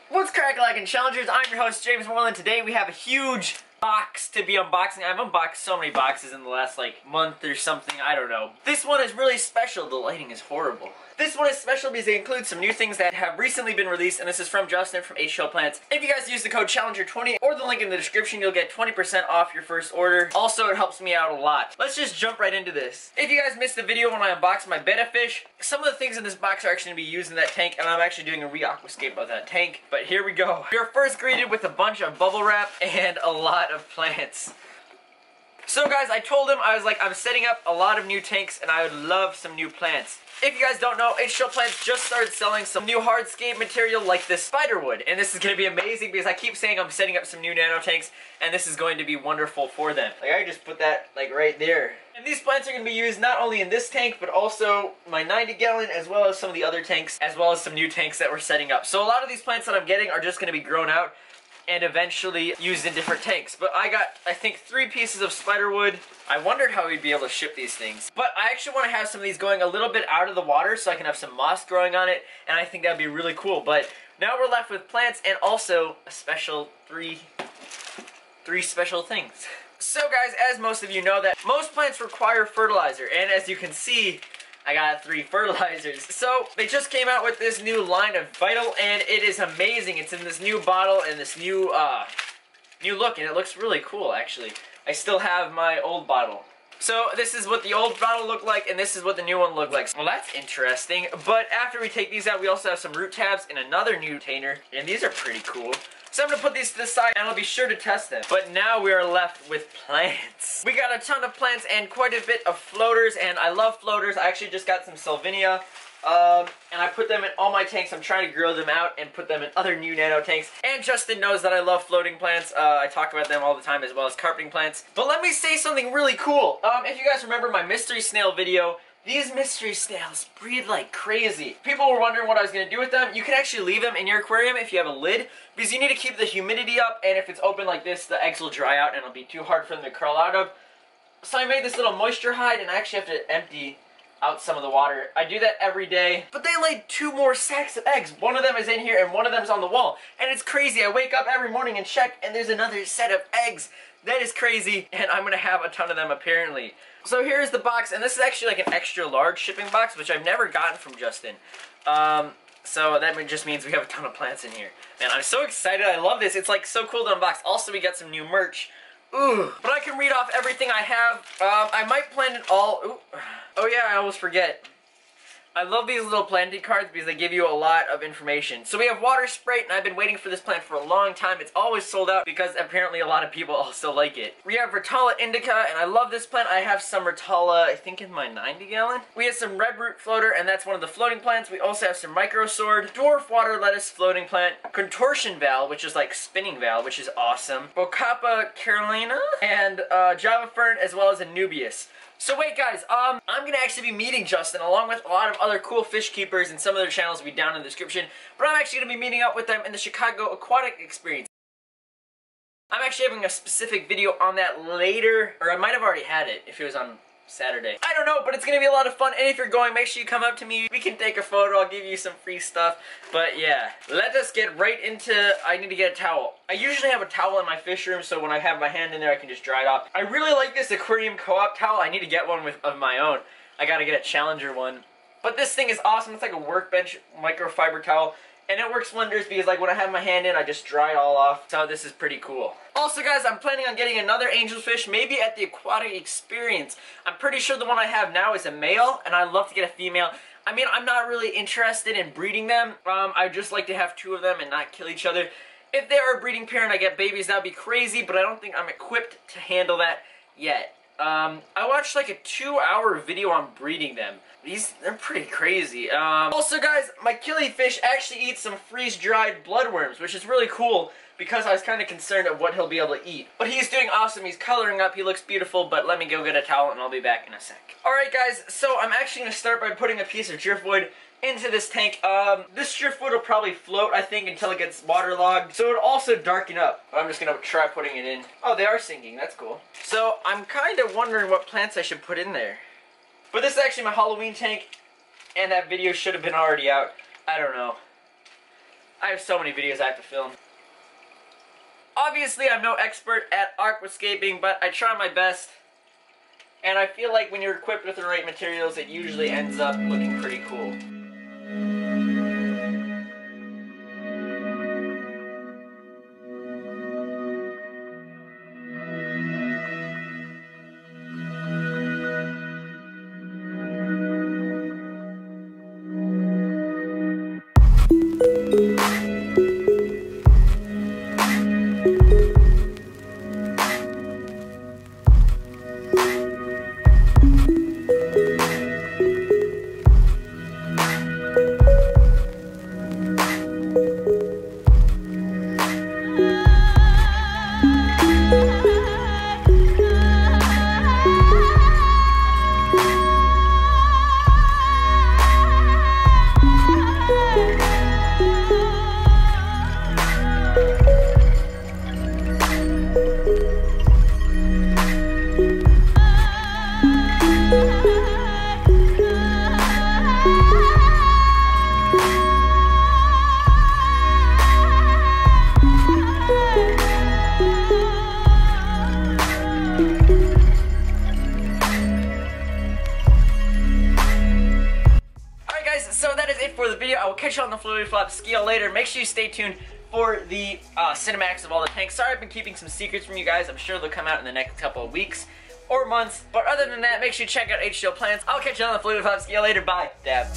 What's crack-a-lackin' challengers? I'm your host James Morelan. Today we have a huge box to be unboxing. I've unboxed so many boxes in the last month or something, I don't know. This one is really special. The lighting is horrible. This one is special because it includes some new things that have recently been released, and this is from Justin from HL Plants. If you guys use the code Challenger20 or the link in the description, you'll get 20% off your first order. Also, it helps me out a lot. Let's just jump right into this. If you guys missed the video when I unboxed my betta fish, some of the things in this box are actually going to be used in that tank, and I'm actually doing a re-aquascape of that tank. But here we go. You're first greeted with a bunch of bubble wrap and a lot of plants. So guys, I told him, I was like, I'm setting up a lot of new tanks and I would love some new plants. If you guys don't know, HL Plants just started selling some new hardscape material like this spiderwood. And this is going to be amazing because I keep saying I'm setting up some new nano tanks and this is going to be wonderful for them. Like, I just put that right there. And these plants are going to be used not only in this tank, but also my 90-gallon, as well as some of the other tanks, as well as some new tanks that we're setting up. So a lot of these plants that I'm getting are just going to be grown out and eventually used in different tanks. But I got, I think, 3 pieces of spiderwood. I wondered how we'd be able to ship these things. But I actually want to have some of these going a little bit out of the water so I can have some moss growing on it, and I think that'd be really cool. But now we're left with plants and also a special three special things. So guys, as most of you know, that most plants require fertilizer, and as you can see, I got 3 fertilizers. So they just came out with this new line of Vital, and it is amazing. It's in this new bottle and this new look, and it looks really cool actually. I still have my old bottle. So this is what the old bottle looked like, and this is what the new one looked like. Well, that's interesting. But after we take these out, we also have some root tabs and another new container, and these are pretty cool. So I'm going to put these to the side, and I'll be sure to test them. But now we are left with plants. We got a ton of plants and quite a bit of floaters, and I love floaters. I actually just got some Salvinia, and I put them in all my tanks. I'm trying to grow them out and put them in other new nano tanks. And Justin knows that I love floating plants. I talk about them all the time, as well as carpeting plants. But let me say something really cool. If you guys remember my mystery snail video, these mystery snails breed like crazy. People were wondering what I was going to do with them. You can actually leave them in your aquarium if you have a lid, because you need to keep the humidity up, and if it's open like this, the eggs will dry out and it'll be too hard for them to crawl out of. So I made this little moisture hide, and I actually have to empty out some of the water. I do that every day. But they laid 2 more sacks of eggs. One of them is in here and one of them is on the wall. And it's crazy. I wake up every morning and check, and there's another set of eggs. That is crazy, and I'm gonna have a ton of them apparently. So here's the box, and this is actually like an extra large shipping box, which I've never gotten from Justin. So that just means we have a ton of plants in here. Man, I'm so excited. I love this. It's like so cool to unbox. Also, we got some new merch. Ooh. But I can read off everything I have. I might plan it all. Ooh. Oh yeah, I almost forget. I love these little planting cards because they give you a lot of information. So we have water sprite, and I've been waiting for this plant for a long time. It's always sold out because apparently a lot of people also like it. We have Rotala indica, and I love this plant. I have some Rotala, I think in my 90-gallon. We have some red root floater, and that's one of the floating plants. We also have some micro sword, dwarf water lettuce floating plant, contortion val, which is like spinning val, which is awesome, Bocapa carolina, and Java fern, as well as a Nubius. So wait guys, I'm gonna actually be meeting Justin along with a lot of other cool fish keepers, and some of their channels will be down in the description, but I'm actually gonna be meeting up with them in the Chicago Aquatic Experience. I'm actually having a specific video on that later, or I might have already had it if it was on Saturday. I don't know, but it's gonna be a lot of fun, and if you're going, make sure you come up to me. We can take a photo, I'll give you some free stuff. But yeah, let us get right into, I need to get a towel. I usually have a towel in my fish room, so when I have my hand in there, I can just dry it off. I really like this Aquarium co-op towel. I need to get one of my own. I gotta get a Challenger one. But this thing is awesome. It's like a workbench microfiber towel. And it works wonders because like when I have my hand in, I just dry it all off. So this is pretty cool. Also guys, I'm planning on getting another angelfish, maybe at the Aquatic Experience. I'm pretty sure the one I have now is a male, and I'd love to get a female. I mean, I'm not really interested in breeding them. I'd just like to have 2 of them and not kill each other. If they are a breeding pair and I get babies, that'd be crazy, but I don't think I'm equipped to handle that yet. I watched like a 2-hour video on breeding them. They're pretty crazy. Also guys, my killifish actually eats some freeze-dried bloodworms, which is really cool because I was kind of concerned of what he'll be able to eat. But he's doing awesome. He's coloring up. He looks beautiful, but let me go get a towel and I'll be back in a sec. Alright guys, so I'm actually going to start by putting a piece of driftwood into this tank. This driftwood will probably float, I think, until it gets waterlogged. So it'll also darken up. But I'm just going to try putting it in. Oh, they are sinking. That's cool. So I'm kind of wondering what plants I should put in there. But this is actually my Halloween tank, and that video should have been already out. I don't know. I have so many videos I have to film. Obviously, I'm no expert at aquascaping, but I try my best. And I feel like when you're equipped with the right materials, it usually ends up looking pretty cool. For the video, I will catch you on the Fluid Flop scale later. Make sure you stay tuned for the cinematics of all the tanks. Sorry I've been keeping some secrets from you guys. I'm sure they'll come out in the next couple of weeks or months. But other than that, make sure you check out HDL Plans. I'll catch you on the Fluid Flop scale later. Bye, Dab.